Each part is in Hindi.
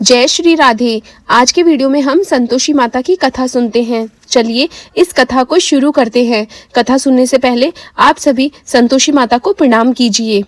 जय श्री राधे। आज के वीडियो में हम संतोषी माता की कथा सुनते हैं। चलिए इस कथा को शुरू करते हैं। कथा सुनने से पहले आप सभी संतोषी माता को प्रणाम कीजिए।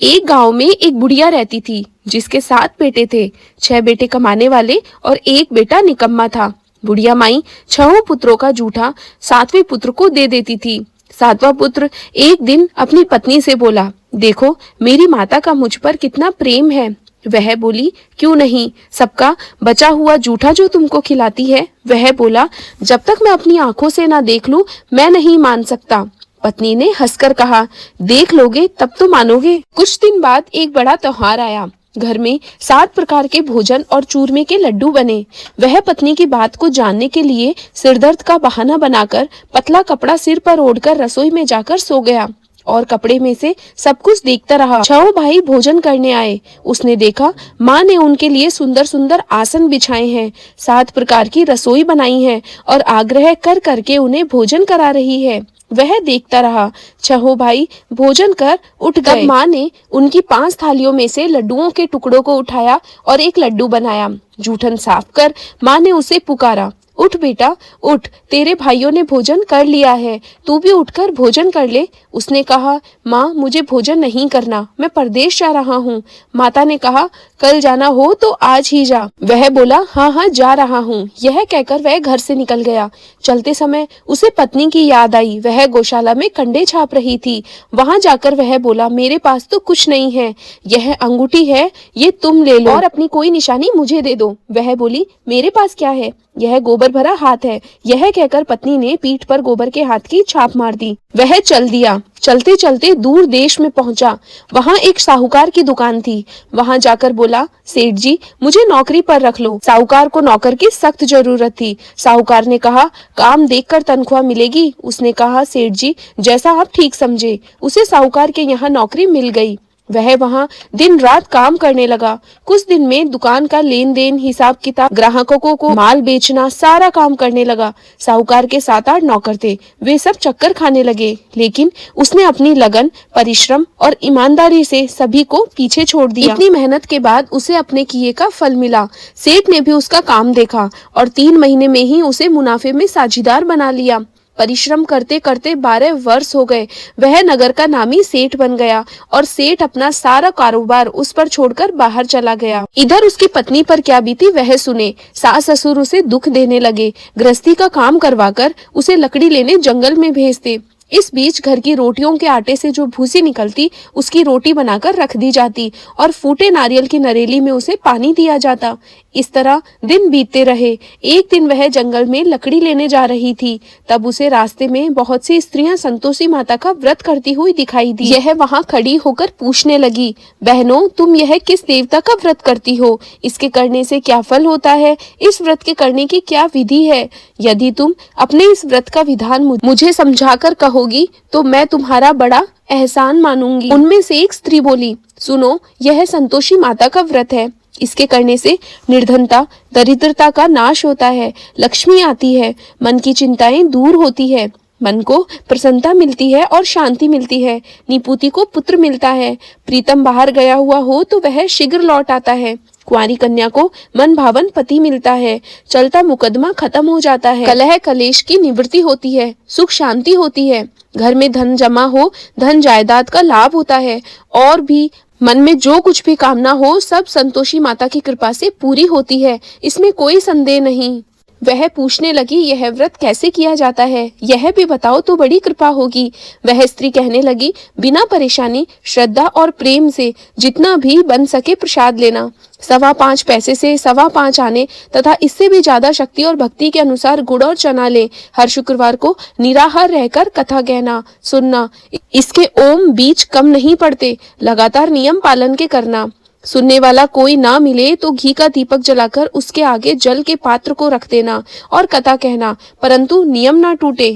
एक गांव में एक बुढ़िया रहती थी जिसके 7 बेटे थे। 6 बेटे कमाने वाले और एक बेटा निकम्मा था। बुढ़िया माई 6 पुत्रों का जूठा 7वें पुत्र को दे देती थी। 7वां पुत्र एक दिन अपनी पत्नी से बोला, देखो मेरी माता का मुझ पर कितना प्रेम है। वह बोली, क्यों नहीं, सबका बचा हुआ जूठा जो तुमको खिलाती है। वह बोला, जब तक मैं अपनी आंखों से ना देख लूं मैं नहीं मान सकता। पत्नी ने हंसकर कहा, देख लोगे तब तो मानोगे। कुछ दिन बाद एक बड़ा त्योहार आया। घर में 7 प्रकार के भोजन और चूरमे के लड्डू बने। वह पत्नी की बात को जानने के लिए सिरदर्द का बहाना बनाकर पतला कपड़ा सिर पर ओढ़कर रसोई में जाकर सो गया और कपड़े में से सब कुछ देखता रहा। 6 भाई भोजन करने आए। उसने देखा माँ ने उनके लिए सुंदर सुंदर आसन बिछाए हैं, 7 प्रकार की रसोई बनाई है और आग्रह कर करके उन्हें भोजन करा रही है। वह देखता रहा। 6 भाई भोजन कर उठ गए। माँ ने उनकी 5 थालियों में से लड्डुओं के टुकड़ों को उठाया और एक लड्डू बनाया। जूठन साफ कर माँ ने उसे पुकारा, उठ बेटा उठ, तेरे भाइयों ने भोजन कर लिया है, तू भी उठकर भोजन कर ले। उसने कहा, माँ मुझे भोजन नहीं करना, मैं परदेश जा रहा हूँ। माता ने कहा, कल जाना हो तो आज ही जा। वह बोला, हाँ हाँ जा रहा हूँ। यह कहकर वह घर से निकल गया। चलते समय उसे पत्नी की याद आई। वह गौशाला में कंडे छाप रही थी। वहां जाकर वह बोला, मेरे पास तो कुछ नहीं है, यह अंगूठी है, ये तुम ले लो और अपनी कोई निशानी मुझे दे दो। वह बोली, मेरे पास क्या है, यह गोबर भरा हाथ है। यह कहकर पत्नी ने पीठ पर गोबर के हाथ की छाप मार दी। वह चल दिया। चलते चलते दूर देश में पहुंचा। वहां एक साहूकार की दुकान थी। वहां जाकर बोला, सेठ जी मुझे नौकरी पर रख लो। साहूकार को नौकर की सख्त जरूरत थी। साहूकार ने कहा, काम देखकर तनख्वाह मिलेगी। उसने कहा, सेठ जी जैसा आप ठीक समझे। उसे साहूकार के यहाँ नौकरी मिल गई। वह वहां दिन रात काम करने लगा। कुछ दिन में दुकान का लेन देन, हिसाब किताब, ग्राहकों को माल बेचना, सारा काम करने लगा। साहूकार के 7-8 नौकर थे। वे सब चक्कर खाने लगे, लेकिन उसने अपनी लगन, परिश्रम और ईमानदारी से सभी को पीछे छोड़ दिया। इतनी मेहनत के बाद उसे अपने किए का फल मिला। सेठ ने भी उसका काम देखा और 3 महीने में ही उसे मुनाफे में साझीदार बना लिया। परिश्रम करते करते 12 वर्ष हो गए। वह नगर का नामी सेठ बन गया और सेठ अपना सारा कारोबार उस पर छोड़कर बाहर चला गया। इधर उसकी पत्नी पर क्या बीती वह सुने। सास ससुर उसे दुख देने लगे। गृहस्थी का काम करवाकर उसे लकड़ी लेने जंगल में भेजते। इस बीच घर की रोटियों के आटे से जो भूसी निकलती उसकी रोटी बनाकर रख दी जाती और फूटे नारियल की नरेली में उसे पानी दिया जाता। इस तरह दिन बीतते रहे। एक दिन वह जंगल में लकड़ी लेने जा रही थी। तब उसे रास्ते में बहुत सी स्त्रियां संतोषी माता का व्रत करती हुई दिखाई दी। यह वहां खड़ी होकर पूछने लगी, बहनों तुम यह किस देवता का व्रत करती हो, इसके करने से क्या फल होता है, इस व्रत के करने की क्या विधि है। यदि तुम अपने इस व्रत का विधान मुझे समझाकर कहोगी तो मैं तुम्हारा बड़ा एहसान मानूंगी। उनमें से एक स्त्री बोली, सुनो यह संतोषी माता का व्रत है। इसके करने से निर्धनता, दरिद्रता का नाश होता है, लक्ष्मी आती है, मन की चिंताएं दूर होती है, मन को प्रसन्नता मिलती है और शांति मिलती है, निपुति को पुत्र मिलता है, प्रीतम बाहर गया हुआ हो तो वह शीघ्र लौट आता है, कुंवारी कन्या को मन भावन पति मिलता है, चलता मुकदमा खत्म हो जाता है, कलह कलेश की निवृत्ति होती है, सुख शांति होती है, घर में धन जमा हो, धन जायदाद का लाभ होता है और भी मन में जो कुछ भी कामना हो सब संतोषी माता की कृपा से पूरी होती है, इसमें कोई संदेह नहीं। वह पूछने लगी, यह व्रत कैसे किया जाता है, यह भी बताओ तो बड़ी कृपा होगी। वह स्त्री कहने लगी, बिना परेशानी, श्रद्धा और प्रेम से जितना भी बन सके प्रसाद लेना। 5.25 पैसे से 5.25 आने तथा इससे भी ज्यादा शक्ति और भक्ति के अनुसार गुड़ और चना ले। हर शुक्रवार को निराहार रहकर कथा कहना, सुनना। इसके ओम बीच कम नहीं पड़ते। लगातार नियम पालन के करना। सुनने वाला कोई ना मिले तो घी का दीपक जलाकर उसके आगे जल के पात्र को रख देना और कथा कहना, परंतु नियम ना टूटे।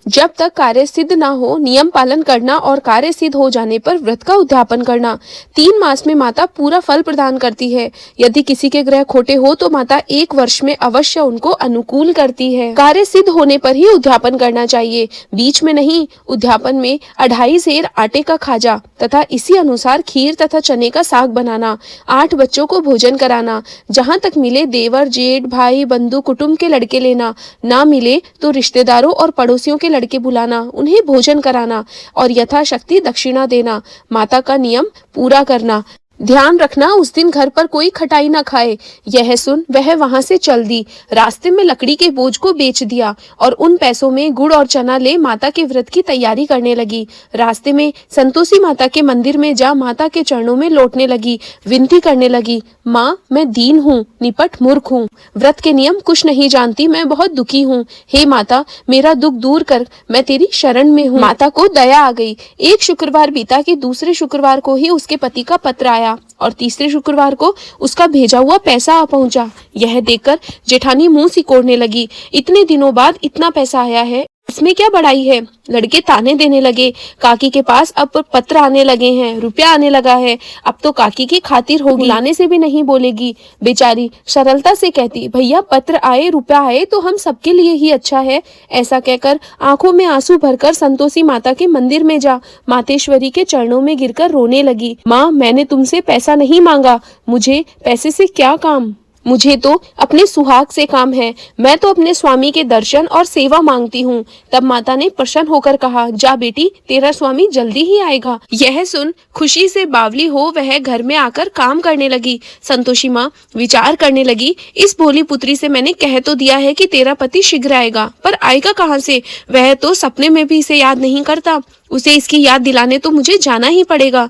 जब तक कार्य सिद्ध ना हो नियम पालन करना और कार्य सिद्ध हो जाने पर व्रत का उद्यापन करना। 3 मास में माता पूरा फल प्रदान करती है। यदि किसी के ग्रह खोटे हो तो माता 1 वर्ष में अवश्य उनको अनुकूल करती है। कार्य सिद्ध होने पर ही उद्यापन करना चाहिए, बीच में नहीं। उद्यापन में 2.5 सेर आटे का खाजा तथा इसी अनुसार खीर तथा चने का साग बनाना, 8 बच्चों को भोजन कराना, जहाँ तक मिले देवर जेठ भाई बंधु कुटुंब के लड़के लेना, ना मिले तो रिश्तेदारों और पड़ोसियों के लड़के बुलाना, उन्हें भोजन कराना और यथाशक्ति दक्षिणा देना। माता का नियम पूरा करना। ध्यान रखना उस दिन घर पर कोई खटाई न खाए। यह सुन वह वहां से चल दी। रास्ते में लकड़ी के बोझ को बेच दिया और उन पैसों में गुड़ और चना ले माता के व्रत की तैयारी करने लगी। रास्ते में संतोषी माता के मंदिर में जा माता के चरणों में लौटने लगी, विनती करने लगी, माँ मैं दीन हूँ, निपट मूर्ख हूँ, व्रत के नियम कुछ नहीं जानती, मैं बहुत दुखी हूँ। हे माता मेरा दुख दूर कर, मैं तेरी शरण में हूँ। माता को दया आ गई। एक शुक्रवार बीता कि दूसरे शुक्रवार को ही उसके पति का पत्र आया और तीसरे शुक्रवार को उसका भेजा हुआ पैसा आ पहुंचा। यह देखकर जेठानी मुंह सिकोड़ने लगी। इतने दिनों बाद इतना पैसा आया है, इसमें क्या बड़ाई है। लड़के ताने देने लगे। काकी के पास अब पत्र आने लगे हैं, रुपया आने लगा है, अब तो काकी की खातिर होगी, लाने से भी नहीं बोलेगी। बेचारी सरलता से कहती, भैया पत्र आए रुपया आए तो हम सबके लिए ही अच्छा है। ऐसा कहकर आंखों में आंसू भरकर संतोषी माता के मंदिर में जा मातेश्वरी के चरणों में गिरकर रोने लगी। माँ मैंने तुमसे पैसा नहीं मांगा, मुझे पैसे से क्या काम, मुझे तो अपने सुहाग से काम है, मैं तो अपने स्वामी के दर्शन और सेवा मांगती हूँ। तब माता ने प्रसन्न होकर कहा, जा बेटी तेरा स्वामी जल्दी ही आएगा। यह सुन खुशी से बावली हो वह घर में आकर काम करने लगी। संतोषी माँ विचार करने लगी, इस भोली पुत्री से मैंने कह तो दिया है कि तेरा पति शीघ्र आएगा, पर आएगा कहाँ से, वह तो सपने में भी इसे याद नहीं करता, उसे इसकी याद दिलाने तो मुझे जाना ही पड़ेगा।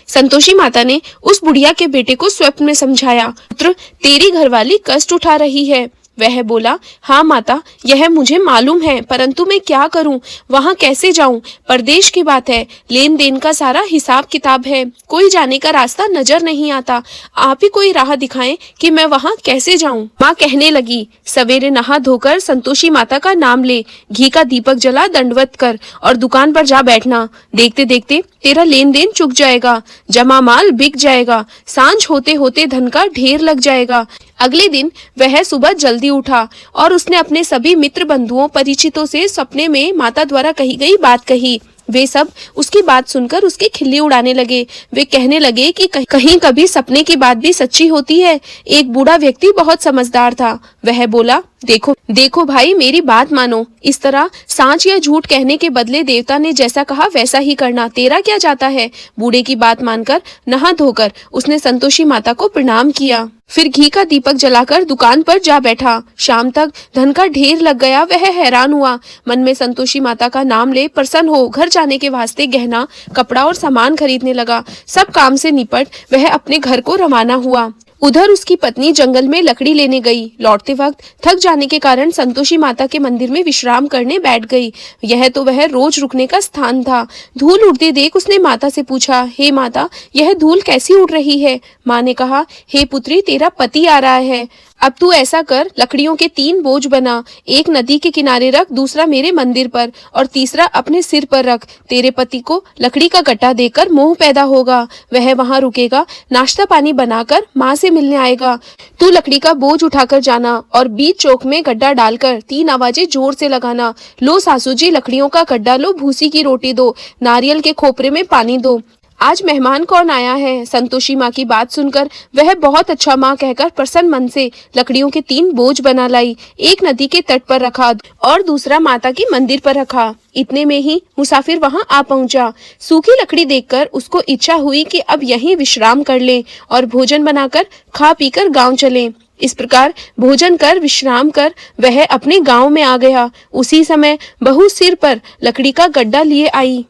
संतोषी माता ने उस बुढ़िया के बेटे को स्वप्न में समझाया, पुत्र तेरी घरवाली कष्ट उठा रही है। वह बोला, हाँ माता यह मुझे मालूम है, परंतु मैं क्या करूं, वहां कैसे जाऊं, परदेश की बात है, लेन देन का सारा हिसाब किताब है, कोई जाने का रास्ता नजर नहीं आता, आप ही कोई राह दिखाएं कि मैं वहां कैसे जाऊं। माँ कहने लगी, सवेरे नहा धोकर संतोषी माता का नाम ले, घी का दीपक जला दंडवत कर और दुकान पर जा बैठना। देखते देखते तेरा लेन देन चुक जाएगा, जमा माल बिक जाएगा, सांझ होते होते धन का ढेर लग जाएगा। अगले दिन वह सुबह जल्दी उठा और उसने अपने सभी मित्र बंधुओं परिचितों से सपने में माता द्वारा कही गई बात कही। वे सब उसकी बात सुनकर उसकी खिल्ली उड़ाने लगे। वे कहने लगे कि कहीं कभी सपने की बात भी सच्ची होती है। एक बूढ़ा व्यक्ति बहुत समझदार था। वह बोला, देखो देखो भाई मेरी बात मानो, इस तरह सांच या झूठ कहने के बदले देवता ने जैसा कहा वैसा ही करना, तेरा क्या जाता है। बूढ़े की बात मानकर नहा धोकर उसने संतोषी माता को प्रणाम किया, फिर घी का दीपक जलाकर दुकान पर जा बैठा। शाम तक धन का ढेर लग गया। वह हैरान हुआ, मन में संतोषी माता का नाम ले प्रसन्न हो घर जाने के वास्ते गहना कपड़ा और सामान खरीदने लगा। सब काम से निपट वह अपने घर को रवाना हुआ। उधर उसकी पत्नी जंगल में लकड़ी लेने गई। लौटते वक्त थक जाने के कारण संतोषी माता के मंदिर में विश्राम करने बैठ गई। यह तो वह रोज रुकने का स्थान था। धूल उड़ते देख उसने माता से पूछा, हे माता यह धूल कैसी उड़ रही है। माँ ने कहा, हे पुत्री तेरा पति आ रहा है, अब तू ऐसा कर, लकड़ियों के 3 बोझ बना, एक नदी के किनारे रख, दूसरा मेरे मंदिर पर और तीसरा अपने सिर पर रख। तेरे पति को लकड़ी का गट्टा देकर मोह पैदा होगा, वह वहां रुकेगा, नाश्ता पानी बनाकर माँ से मिलने आएगा। तू लकड़ी का बोझ उठाकर जाना और बीच चौक में गड्ढा डालकर 3 आवाजें जोर से लगाना, लो सासू जी लकड़ियों का गड्ढा लो, भूसी की रोटी दो, नारियल के खोपरे में पानी दो, आज मेहमान कौन आया है। संतोषी माँ की बात सुनकर वह बहुत अच्छा माँ कहकर प्रसन्न मन से लकड़ियों के 3 बोझ बना लाई, एक नदी के तट पर रखा और दूसरा माता की मंदिर पर रखा। इतने में ही मुसाफिर वहां आ पहुंचा। सूखी लकड़ी देखकर उसको इच्छा हुई कि अब यहीं विश्राम कर ले और भोजन बनाकर खा पीकर गांव चले। इस प्रकार भोजन कर विश्राम कर वह अपने गांव में आ गया। उसी समय बहू सिर पर लकड़ी का गड्ढा लिए आई।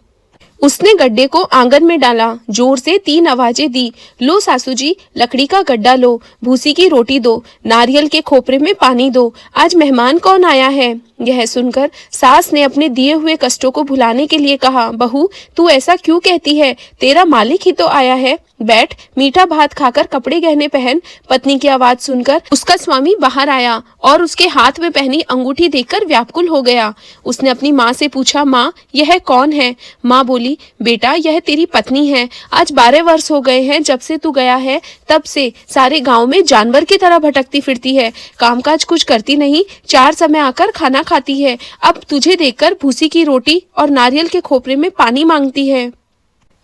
उसने गड्ढे को आंगन में डाला, जोर से 3 आवाजें दी, लो सासू जी लकड़ी का गड्ढा लो, भूसी की रोटी दो, नारियल के खोपरे में पानी दो, आज मेहमान कौन आया है। यह सुनकर सास ने अपने दिए हुए कष्टों को भुलाने के लिए कहा, बहू तू ऐसा क्यों कहती है, तेरा मालिक ही तो आया है, बैठ मीठा भात खाकर कपड़े गहने पहन। पत्नी की आवाज सुनकर उसका स्वामी बाहर आया और उसके हाथ में पहनी अंगूठी देखकर व्याकुल हो गया। उसने अपनी माँ से पूछा, माँ यह कौन है? माँ बोली, बेटा यह तेरी पत्नी है। आज 12 वर्ष हो गए हैं जब से तू गया है, तब से सारे गांव में जानवर की तरह भटकती फिरती है, कामकाज कुछ करती नहीं, 4 समय आकर खाना खाती है। अब तुझे देखकर भूसी की रोटी और नारियल के खोपरे में पानी मांगती है।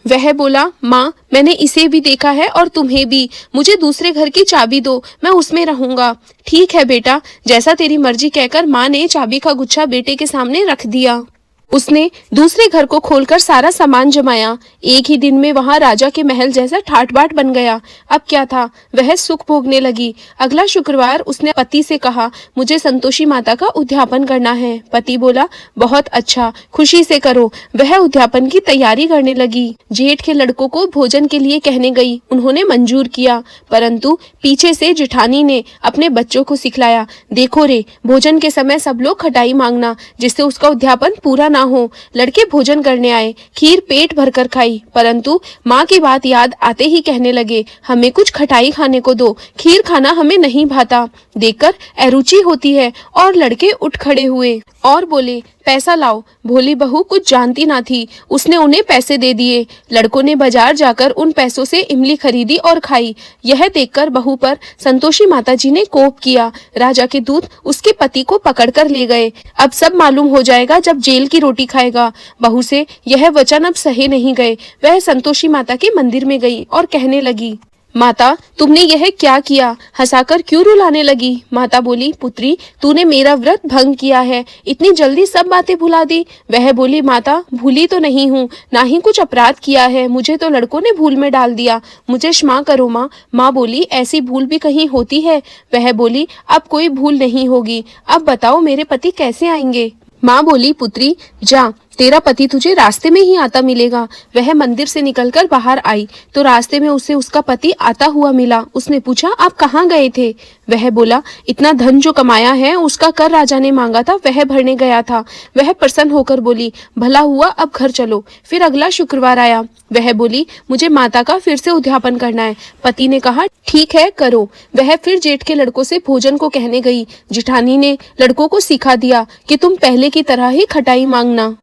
वह बोला, माँ मैंने इसे भी देखा है और तुम्हें भी, मुझे दूसरे घर की चाबी दो, मैं उसमें रहूंगा। ठीक है बेटा, जैसा तेरी मर्जी कहकर माँ ने चाबी का गुच्छा बेटे के सामने रख दिया। उसने दूसरे घर को खोलकर सारा सामान जमाया। एक ही दिन में वहां राजा के महल जैसा ठाट बाट बन गया। अब क्या था, वह सुख भोगने लगी। अगला शुक्रवार उसने पति से कहा, मुझे संतोषी माता का उद्यापन करना है। पति बोला, बहुत अच्छा, खुशी से करो। वह उद्यापन की तैयारी करने लगी। जेठ के लड़कों को भोजन के लिए कहने गई, उन्होंने मंजूर किया, परंतु पीछे से जेठानी ने अपने बच्चों को सिखलाया, देखो रे, भोजन के समय सब लोग खटाई मांगना, जिससे उसका उद्यापन पूरा ना हो। लड़के भोजन करने आए, खीर पेट भरकर खाई, परंतु माँ की बात याद आते ही कहने लगे, हमें कुछ खटाई खाने को दो, खीर खाना हमें नहीं भाता। देखकर अरुचि होती है। और लड़के उठ खड़े हुए और बोले, पैसा लाओ। भोली बहू कुछ जानती ना थी, उसने उन्हें पैसे दे दिए। लड़कों ने बाजार जाकर उन पैसों से इमली खरीदी और खाई। यह देखकर बहू पर संतोषी माताजी ने कोप किया। राजा के दूत उसके पति को पकड़कर ले गए। अब सब मालूम हो जाएगा जब जेल की रोटी खाएगा। बहू से यह वचन अब सहे नहीं गए। वह संतोषी माता के मंदिर में गई और कहने लगी, माता तुमने यह क्या किया? हंसाकर क्यों रुलाने लगी? माता बोली, पुत्री तूने मेरा व्रत भंग किया है, इतनी जल्दी सब बातें भुला दी। वह बोली, माता भूली तो नहीं हूँ, ना ही कुछ अपराध किया है, मुझे तो लड़कों ने भूल में डाल दिया, मुझे क्षमा करो माँ। माँ बोली, ऐसी भूल भी कहीं होती है? वह बोली, अब कोई भूल नहीं होगी। अब बताओ मेरे पति कैसे आएंगे? माँ बोली, पुत्री जा, तेरा पति तुझे रास्ते में ही आता मिलेगा। वह मंदिर से निकलकर बाहर आई तो रास्ते में उसे उसका पति आता हुआ मिला। उसने पूछा, आप कहाँ गए थे? वह बोला, इतना धन जो कमाया है उसका कर राजा ने मांगा था, वह भरने गया था। वह प्रसन्न होकर बोली, भला हुआ, अब घर चलो। फिर अगला शुक्रवार आया। वह बोली, मुझे माता का फिर से उद्यापन करना है। पति ने कहा, ठीक है करो। वह फिर जेठ के लड़कों से भोजन को कहने गई। जेठानी ने लड़कों को सिखा दिया कि तुम पहले की तरह ही खटाई मांगना।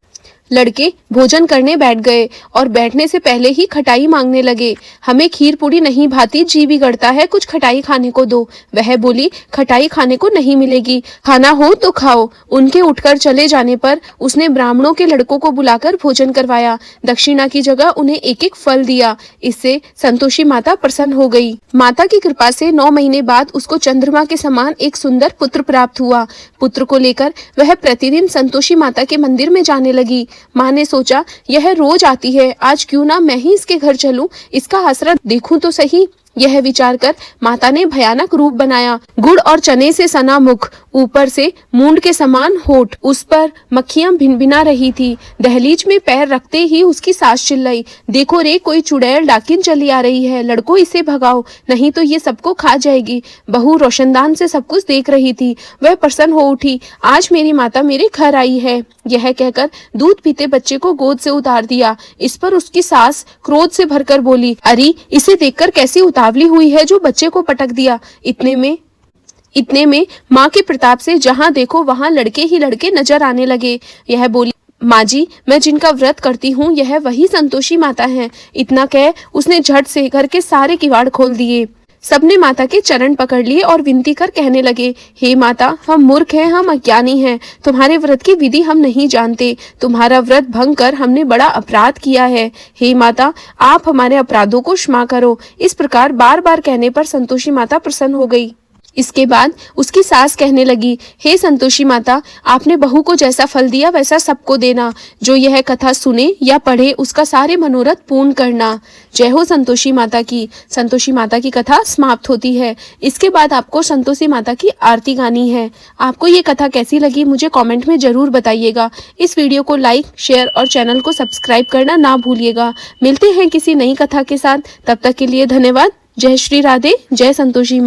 लड़के भोजन करने बैठ गए और बैठने से पहले ही खटाई मांगने लगे। हमें खीर पूरी नहीं भाती, जी बिगड़ता है, कुछ खटाई खाने को दो। वह बोली, खटाई खाने को नहीं मिलेगी, खाना हो तो खाओ। उनके उठकर चले जाने पर उसने ब्राह्मणों के लड़कों को बुलाकर भोजन करवाया। दक्षिणा की जगह उन्हें एक एक फल दिया। इससे संतोषी माता प्रसन्न हो गई। माता की कृपा से 9 महीने बाद उसको चंद्रमा के समान एक सुंदर पुत्र प्राप्त हुआ। पुत्र को लेकर वह प्रतिदिन संतोषी माता के मंदिर में जाने लगी। माँ ने सोचा, यह रोज आती है, आज क्यों ना मैं ही इसके घर चलूं, इसका आसरा देखूं तो सही। यह विचार कर माता ने भयानक रूप बनाया। गुड़ और चने से सना मुख, ऊपर से मूंड के समान होठ, उस पर मक्खियां भिनभिना रही थी। दहलीज में पैर रखते ही उसकी सास चिल्लाई, देखो रे, कोई चुड़ैल डाकिन चली आ रही है, लड़कों इसे भगाओ, नहीं तो ये सबको खा जाएगी। बहू रोशनदान से सब कुछ देख रही थी। वह प्रसन्न हो उठी, आज मेरी माता मेरे घर आई है। यह कहकर दूध पीते बच्चे को गोद से उतार दिया। इस पर उसकी सास क्रोध से भरकर बोली, अरे इसे देखकर कैसी उतावली हुई है जो बच्चे को पटक दिया। इतने में माँ के प्रताप से जहाँ देखो वहाँ लड़के ही लड़के नजर आने लगे। यह बोली, माँ जी, मैं जिनका व्रत करती हूँ यह वही संतोषी माता है। इतना कह उसने झट से घर के सारे किवाड़ खोल दिए। सबने माता के चरण पकड़ लिए और विनती कर कहने लगे, हे माता, हम मूर्ख हैं, हम अज्ञानी हैं, तुम्हारे व्रत की विधि हम नहीं जानते, तुम्हारा व्रत भंग कर हमने बड़ा अपराध किया है। हे माता, आप हमारे अपराधों को क्षमा करो। इस प्रकार बार बार कहने पर संतोषी माता प्रसन्न हो गई। इसके बाद उसकी सास कहने लगी, हे संतोषी माता, आपने बहू को जैसा फल दिया वैसा सबको देना। जो यह कथा सुने या पढ़े उसका सारे मनोरथ पूर्ण करना। जय हो संतोषी माता की। संतोषी माता की कथा समाप्त होती है। इसके बाद आपको संतोषी माता की आरती गानी है। आपको ये कथा कैसी लगी मुझे कमेंट में जरूर बताइएगा। इस वीडियो को लाइक, शेयर और चैनल को सब्सक्राइब करना ना भूलिएगा। मिलते हैं किसी नई कथा के साथ, तब तक के लिए धन्यवाद। जय श्री राधे, जय संतोषी।